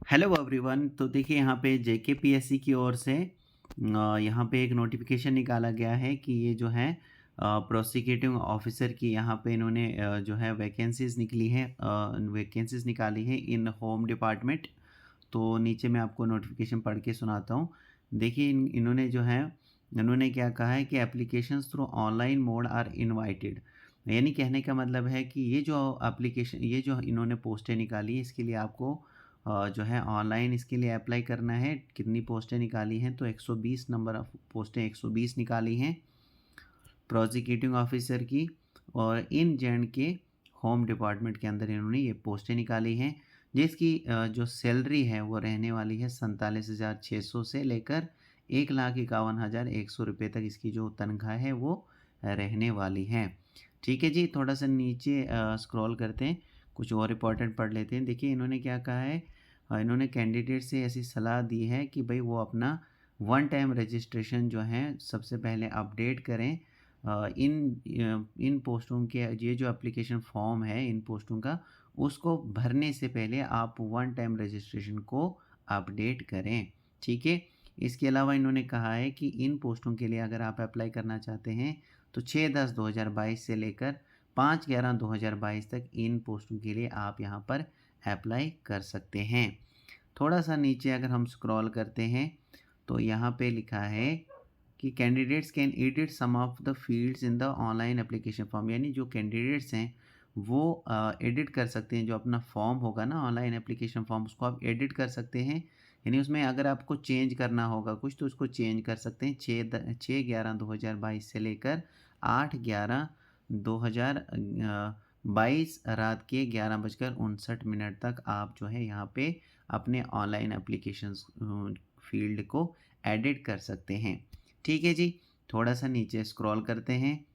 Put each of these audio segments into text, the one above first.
Hello everyone. तो देखिए यहाँ पे जेकेपीएससी की ओर से यहाँ पे एक नोटिफिकेशन निकाला गया है कि ये जो है प्रोसिक्यूटिंग ऑफिसर की यहाँ पे इन्होंने जो है वैकेंसीज निकली है, वैकेंसीज निकाली है इन होम डिपार्टमेंट। तो नीचे मैं आपको नोटिफिकेशन पढ़ के सुनाता हूँ। देखिए इन्होंने जो है इन्होंने क्या कहा है कि applications through online mode are invited. यानी कहने का मतलब है कि ये जो इन्होंने पोस्टें निकाली है इसके लिए आपको जो है ऑनलाइन इसके लिए अप्लाई करना है। कितनी पोस्टें निकाली हैं तो 120 नंबर ऑफ पोस्टें 120 निकाली हैं प्रोसिक्यूटिंग ऑफिसर की। और इन जेंड के होम डिपार्टमेंट के अंदर इन्होंने ये पोस्टें निकाली हैं जिसकी जो सैलरी है वो रहने वाली है 47,600 से लेकर 1,51,100 रुपये तक इसकी जो तनख्वाह है वो रहने वाली है। ठीक है जी, थोड़ा सा नीचे स्क्रॉल करते हैं, कुछ और इम्पोर्टेंट पढ़ लेते हैं। देखिए इन्होंने क्या कहा है, इन्होंने कैंडिडेट से ऐसी सलाह दी है कि भाई वो अपना वन टाइम रजिस्ट्रेशन जो है सबसे पहले अपडेट करें। इन पोस्टों के ये जो एप्लीकेशन फॉर्म है इन पोस्टों का, उसको भरने से पहले आप वन टाइम रजिस्ट्रेशन को अपडेट करें। ठीक है। इसके अलावा इन्होंने कहा है कि इन पोस्टों के लिए अगर आप अप्लाई करना चाहते हैं तो 6/10/2022 से लेकर 5/11/2022 तक इन पोस्टों के लिए आप यहाँ पर अप्लाई कर सकते हैं। थोड़ा सा नीचे अगर हम स्क्रॉल करते हैं तो यहाँ पे लिखा है कि candidates can edit some of the fields in the online application form. यानी जो कैंडिडेट्स हैं वो एडिट कर सकते हैं, जो अपना फॉर्म होगा ना ऑनलाइन एप्लीकेशन फॉर्म उसको आप एडिट कर सकते हैं। यानी उसमें अगर आपको चेंज करना होगा कुछ तो उसको चेंज कर सकते हैं। 6/11/2022 से लेकर 8/11/2022 रात के 11:59 तक आप जो है यहाँ पे अपने ऑनलाइन एप्लीकेशंस फील्ड को एडिट कर सकते हैं। ठीक है जी, थोड़ा सा नीचे स्क्रॉल करते हैं,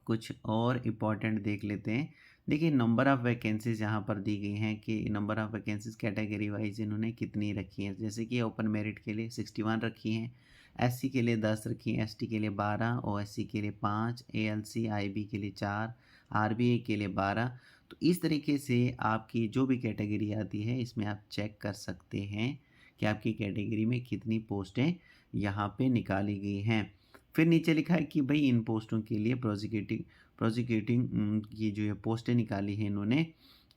कुछ और इम्पॉर्टेंट देख लेते हैं। देखिए नंबर ऑफ़ वैकेंसीज़ यहाँ पर दी गई हैं कि number of vacancies category wise इन्होंने कितनी रखी हैं। जैसे कि ओपन मेरिट के लिए 61 रखी हैं, एससी के लिए 10 रखी हैं, एसटी के लिए 12, ओएससी के लिए 5, एएलसी आईबी के लिए 4, आरबीए के लिए 12। तो इस तरीके से आपकी जो भी कैटेगरी आती है इसमें आप चेक कर सकते हैं कि आपकी कैटेगरी में कितनी पोस्टें यहाँ पे निकाली गई हैं। फिर नीचे लिखा है कि भाई इन पोस्टों के लिए प्रोसिक्यूटिंग की जो ये पोस्टें निकाली हैं इन्होंने,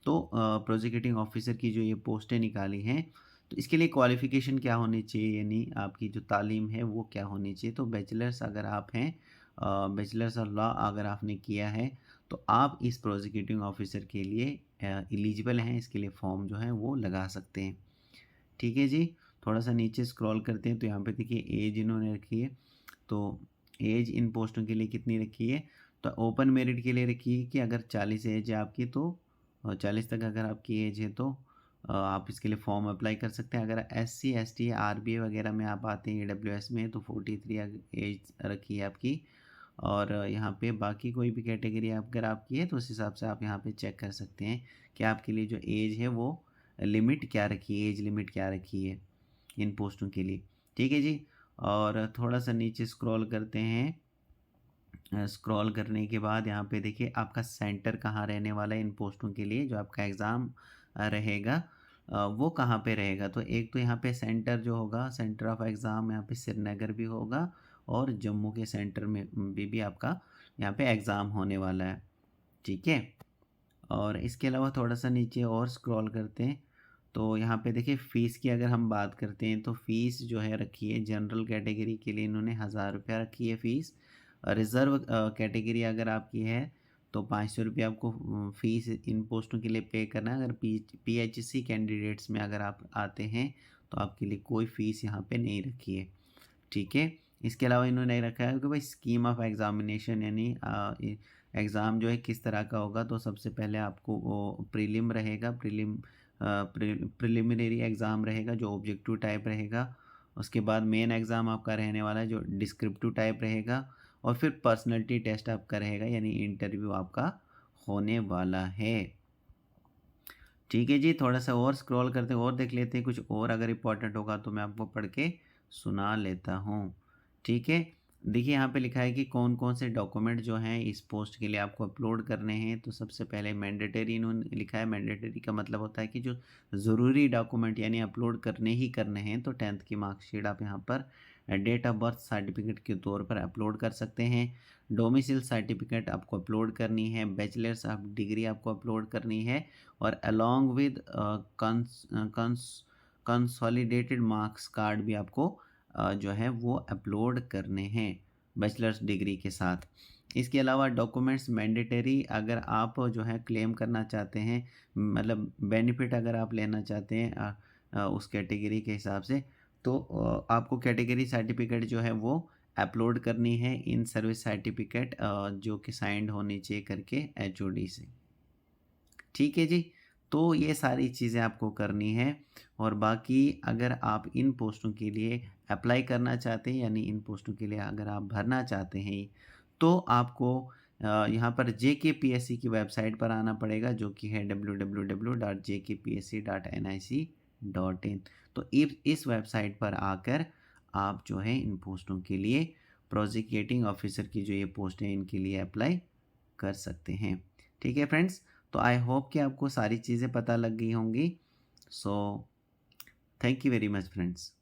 तो प्रोसिक्यूटिंग ऑफिसर की जो ये पोस्टें निकाली हैं तो इसके लिए क्वालिफ़िकेशन क्या होनी चाहिए, यानी आपकी जो तालीम है वो क्या होनी चाहिए। तो बैचलर्स अगर आप हैं, बैचलर्स ऑफ लॉ अगर आपने किया है तो आप इस प्रोसिक्यूटिंग ऑफिसर के लिए एलिजिबल हैं, इसके लिए फॉर्म जो है वो लगा सकते हैं। ठीक है जी, थोड़ा सा नीचे स्क्रॉल करते हैं तो यहाँ पे देखिए एज इन्होंने रखी है। तो एज इन पोस्टों के लिए कितनी रखी है, तो ओपन मेरिट के लिए रखी है कि अगर 40 एज है आपकी तो 40 तक अगर आपकी एज है तो आप इसके लिए फॉर्म अप्लाई कर सकते हैं। अगर एससी एसटी आरबीए वगैरह में आप आते हैं ईडब्ल्यूएस में तो 43 एज रखी है आपकी। और यहाँ पे बाकी कोई भी कैटेगरी अगर आपकी है तो उस हिसाब से आप यहाँ पे चेक कर सकते हैं कि आपके लिए जो एज है वो लिमिट क्या रखी है, एज लिमिट क्या रखी है इन पोस्टों के लिए। ठीक है जी, और थोड़ा सा नीचे स्क्रॉल करते हैं। स्क्रॉल करने के बाद यहाँ पे देखिए आपका सेंटर कहाँ रहने वाला है इन पोस्टों के लिए, जो आपका एग्ज़ाम रहेगा वो कहाँ पे रहेगा। तो एक तो यहाँ पे सेंटर जो होगा, सेंटर ऑफ एग्ज़ाम यहाँ पे श्रीनगर भी होगा और जम्मू के सेंटर में भी आपका यहाँ पे एग्ज़ाम होने वाला है। ठीक है, और इसके अलावा थोड़ा सा नीचे और स्क्रॉल करते हैं तो यहाँ पे देखिए फ़ीस की अगर हम बात करते हैं तो फ़ीस जो है रखी है जनरल कैटेगरी के लिए इन्होंने 1,000 रुपया रखी है फ़ीस। रिज़र्व कैटेगरी अगर आपकी है तो 500 रुपये आपको फ़ीस इन पोस्टों के लिए पे करना है। अगर पीएचसी कैंडिडेट्स में अगर आप आते हैं तो आपके लिए कोई फ़ीस यहाँ पे नहीं रखी है। ठीक है, इसके अलावा इन्होंने रखा है कि भाई स्कीम ऑफ एग्ज़ामिनेशन, यानी एग्ज़ाम जो है किस तरह का होगा। तो सबसे पहले आपको वो प्रीलिम रहेगा, प्रिलिमिनरी एग्ज़ाम रहेगा जो ऑब्जेक्टिव टाइप रहेगा। उसके बाद मेन एग्ज़ाम आपका रहने वाला है जो डिस्क्रिप्टिव टाइप रहेगा। और फिर पर्सनैलिटी टेस्ट आपका रहेगा, यानी इंटरव्यू आपका होने वाला है। ठीक है जी, थोड़ा सा और स्क्रॉल करते हैं और देख लेते हैं, कुछ और अगर इम्पोर्टेंट होगा तो मैं आपको पढ़ के सुना लेता हूँ। ठीक है, देखिए यहाँ पे लिखा है कि कौन-कौन से डॉक्यूमेंट जो हैं इस पोस्ट के लिए आपको अपलोड करने हैं। तो सबसे पहले मैंडेटरी इन्होंने लिखा है, मैंडेटरी का मतलब होता है कि जो ज़रूरी डॉक्यूमेंट यानी अपलोड करने ही करने हैं। तो 10th की मार्कशीट आप यहाँ पर डेट ऑफ बर्थ सर्टिफिकेट के तौर पर अपलोड कर सकते हैं। डोमिसाइल सर्टिफिकेट आपको अपलोड करनी है, बैचलर्स ऑफ डिग्री आपको अपलोड करनी है और along with consolidated marks card भी आपको जो है वो अपलोड करने हैं बैचलर्स डिग्री के साथ। इसके अलावा डॉक्यूमेंट्स मैंडेटरी, अगर आप जो है क्लेम करना चाहते हैं, मतलब बेनिफिट अगर आप लेना चाहते हैं उस कैटेगरी के हिसाब से, तो आपको कैटेगरी सर्टिफिकेट जो है वो अपलोड करनी है। इन सर्विस सर्टिफिकेट जो कि साइंड होनी चाहिए करके एचओडी से। ठीक है जी। तो ये सारी चीज़ें आपको करनी है और बाकी अगर आप इन पोस्टों के लिए अप्लाई करना चाहते हैं यानी इन पोस्टों के लिए अगर आप भरना चाहते हैं, तो आपको यहाँ पर जेकेपीएससी की वेबसाइट पर आना पड़ेगा, जो कि है www.jkpsc.nic.in। तो इस वेबसाइट पर आकर आप जो है इन पोस्टों के लिए, प्रोसिक्यूटिंग ऑफिसर की जो ये पोस्ट है इनके लिए अप्लाई कर सकते हैं। ठीक है फ्रेंड्स, तो आई होप कि आपको सारी चीज़ें पता लग गई होंगी। So thank you very much friends.